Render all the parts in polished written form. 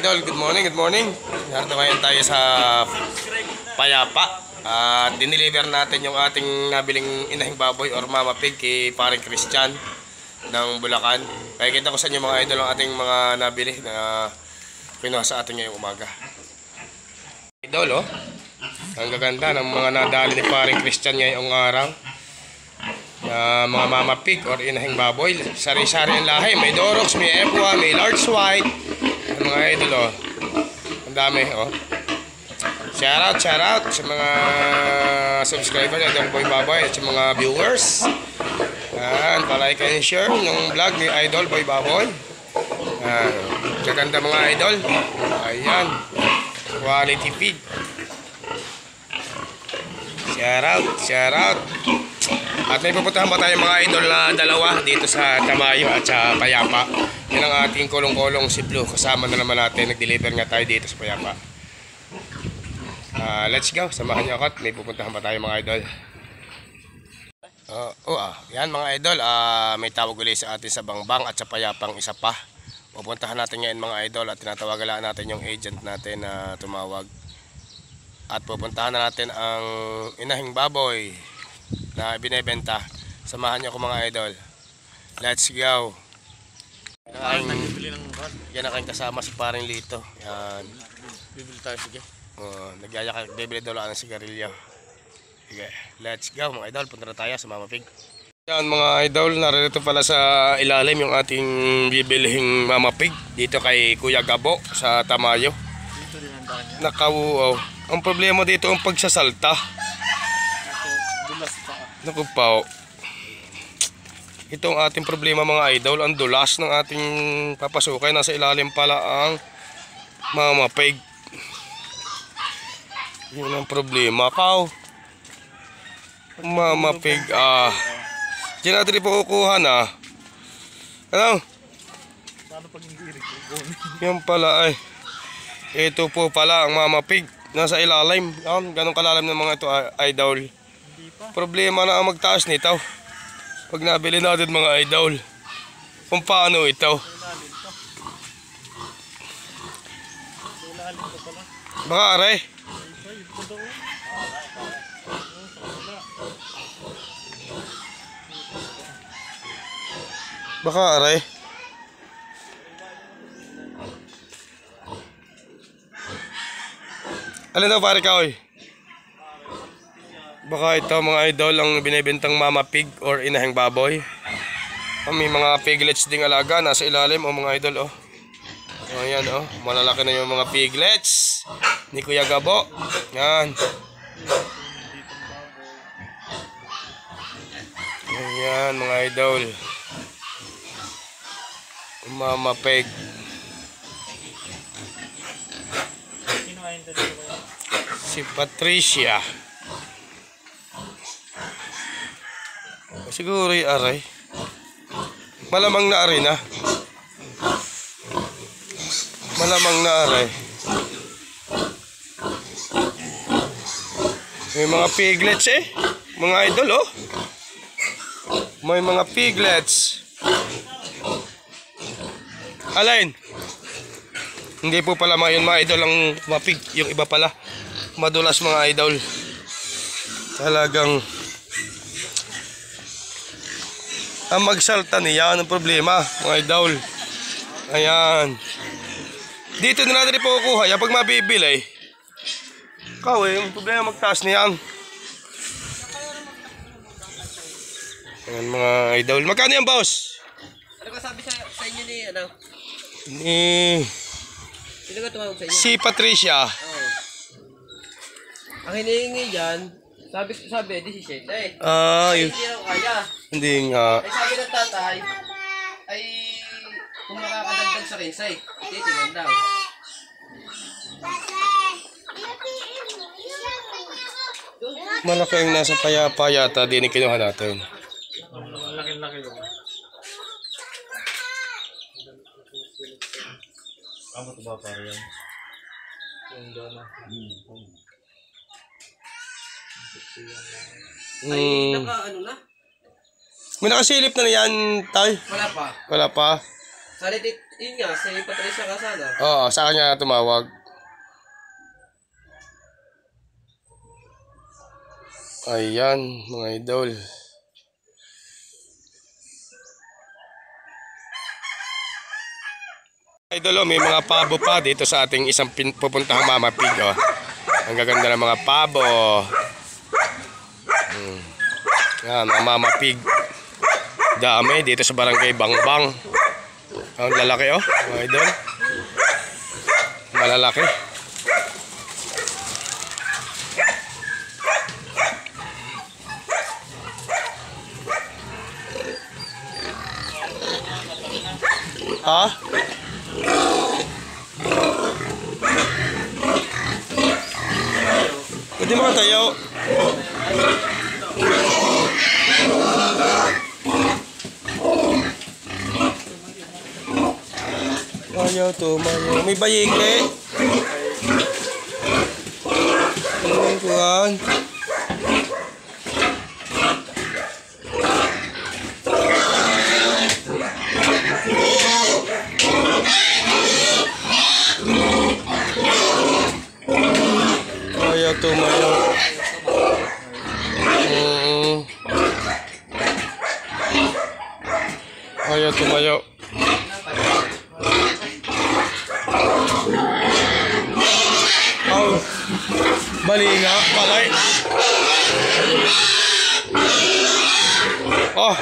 idol, good morning, good morning. Narito ngayon tayo sa Payapa at dineliver natin yung ating nabiling inahing baboy or mama pig kay paring Christian ng Bulacan. Kaya kita ko sa inyo mga idol ang ating mga nabili na kinuha sa ating ngayong umaga. Idol, oh, ang gaganda ng mga nadali ni paring Christian ngayong araw. Mga mama pig or inahing baboy, sari-sari ang lahi, may Dorox, may Epwa, may large white, mga idol, oh, ang dami, oh. Shout out sa mga subscribers ni Idol Boy Baboy at sa mga viewers. Yan, palike and share yung vlog ni Idol Boy Baboy. Gaganda mga idol, ayan, quality pig. Shout out. At may pupuntahan pa tayo mga idol na dalawa dito sa Tamayo at sa Payapa. Yan ang ating kulong-kulong si Blue. Kasama na naman natin. Nag-deliver nga tayo dito sa Payapa. Let's go. Samahan niyo ako at may pupuntahan pa tayo mga idol. Yan mga idol. May tawag ulit sa atin sa Bangbang at sa Payapang isa pa. Pupuntahan natin ngayon mga idol at tinatawagan natin yung agent natin na tumawag. At pupuntahan na natin ang inahing baboy na binebenta. Samahan niyo ako mga idol. Let's go. Yan ang aking kasama sa paring Lito. Yan. Bibili tayo, sige. Nagyayak, bibili daw lang ng sigarilyo. Sige, let's go mga idol. Punta na tayo sa Mama Pig. Yan mga idol, narito pala sa ilalim yung ating bibilihing Mama Pig dito kay Kuya Gabo sa Tamayo. Dito din ang daan. Nakauaw. Ang problema dito ang pagsasalta. Naku pa, ito ang ating problema mga idol. Ang dulas ng ating papasukay. Nasa ilalim pala ang Mama Pig. Yun ang problema. Mama Pig. Diyan natin po kukuha na. Ano? Yan pala ay. Ito po pala ang Mama Pig. Nasa ilalim. Ganong kalalim ng mga ito idol. Problema na ang magtaas nito pag nabili natin mga idol. Kung paano ito. Baka aray. Baka aray. Alin daw pare ka oy? Baka ito mga idol ang binibentang Mama Pig or inahing baboy. May mga piglets ding alaga nasa ilalim, mga idol, oh. Ayan, oh, malalaki na yung mga piglets ni Kuya Gabo. Yan. Ayan mga idol. Mama Pig. Si Patricia. Siguro yung aray. Malamang na aray na. Malamang na aray. May mga piglets eh. Mga idol, oh. May mga piglets. Alain. Hindi po pala mga idol ang mapig. Yung iba pala madulas mga idol. Talagang ang magsalta niya ang problema mga idol. Ayan. Dito na natin ipukuha yan pag mabibili. Ikaw eh, ang problema magtaas niyan. Ayan mga idol. Magkano yan boss? Ano ka sabi sa inyo ni ano? Sino ka tumawag sa inyo? Si Patricia. Oo. Ang hinihingi dyan, sabi 17 eh. Yun. Hindi ako kaya. Hindi nga. Ay sabi ng tatay, ay kung makakadagdag sa kinsay, titingnan daw. Malaki yung nasa Payapa yata din kinuha natin. Laki-laki yun. Kamu ito ba pare yan? Yung doon na. Ay, naka ano na? May nakasilip na yan, tay? Wala pa. Wala pa. Sa Salitit, yun nga, si Patricia Casada. Oo, sa kanya tumawag. Ayan, mga idol. Idol, oh, may mga pabo pa dito sa ating isang pupuntahang Mama Pig. Oh. Ang gaganda ng mga pabo. Yan, ang Mama Pig. Dami dito sa barangay Bangbang. Ang lalaki, oh, mga idol. Malalaki. Ha? Pwede makatayo. Ayaw tumayo. May bayike. Ayan kuhan. Ayaw tumayo. Ayaw tumayo. Oh, bali nga, balay. Oh.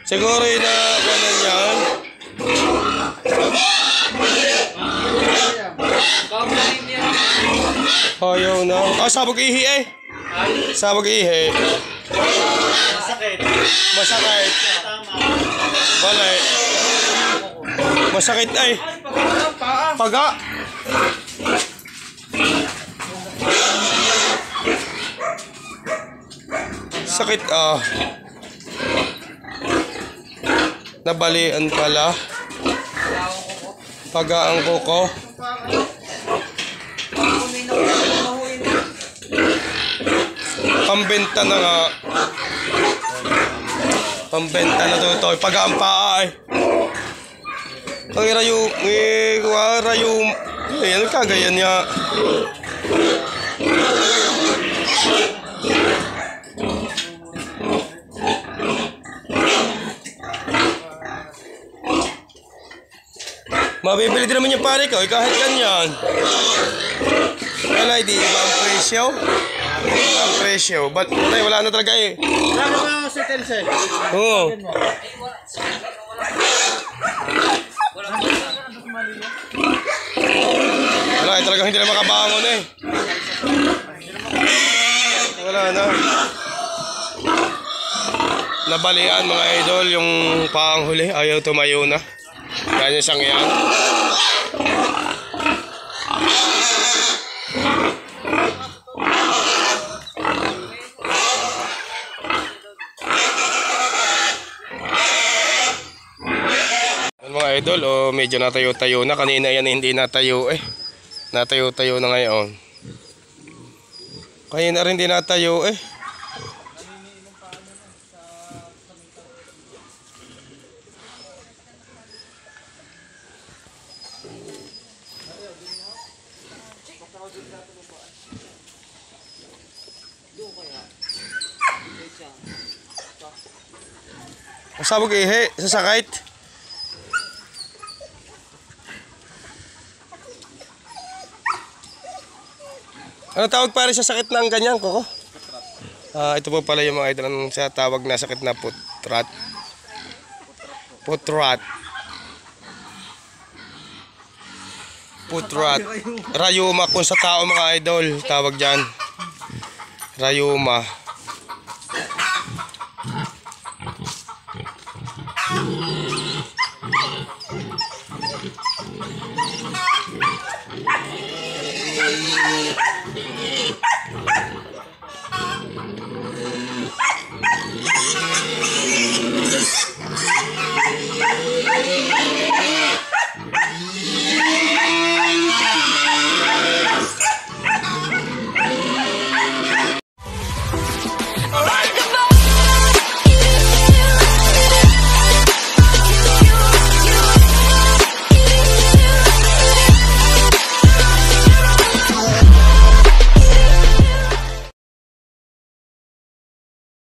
Siguro yun na ganun yan. Ayaw na. Ah, sabog ihi eh. Sabog ihi. Masakit. Masakit. Balay. Masakit ay. Paga. Sakit ah. Nabalian pala. Paga ang kuko. Pambenta na nga. Pambenta na to. Paga ang paa ay. Ang rayo. Rayo. Ayan, kagayan niya. Mabibili din naman yung pare ko, kahit ganyan. Wala, di iba ang presyo. Iba ang presyo. Ba't wala na talaga eh. Wala naman sa tense. Oo. Wala, talagang hindi na makabangon eh. Wala na. Nabalian mga idol yung paang huli. Ayaw tumayo na. Ganyan siyang yan. Mga idol, oh, medyo natayo-tayo na. Kanina yan hindi natayo eh. Natayo-tayo na ngayon. Kanina rin hindi natayo eh. Sabog ihi, sasakit. Ano tawag pare sa sakit ng ganyan, Koko? Ito po pala yung mga idol ng sa tawag na sakit na putrat. Putrat. Putrat. Rayuma kung sa tao mga idol, tawag dyan. Rayuma.